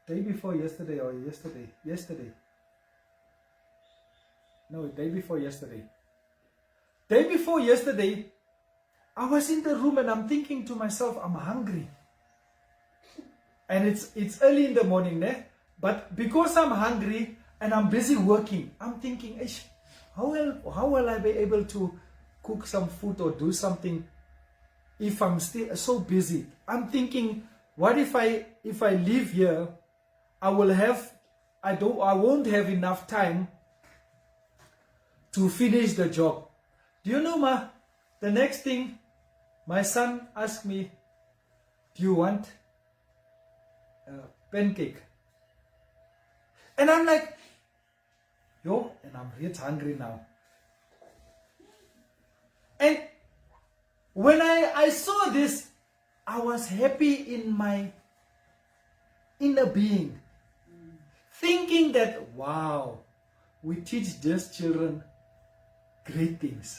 day before yesterday or yesterday. No, day before yesterday. Day before yesterday, I was in the room and I'm thinking to myself, I'm hungry. And it's early in the morning, né? But because I'm hungry and I'm busy working, I'm thinking, how will I be able to cook some food or do something if I'm still so busy? I'm thinking, what if I leave here, I won't have enough time to finish the job. Do you know, Ma? The next thing, my son asked me, do you want a pancake? And I'm like, yo, and I'm really hungry now. And when I saw this, I was happy in my inner being, thinking that, wow, we teach these children great things.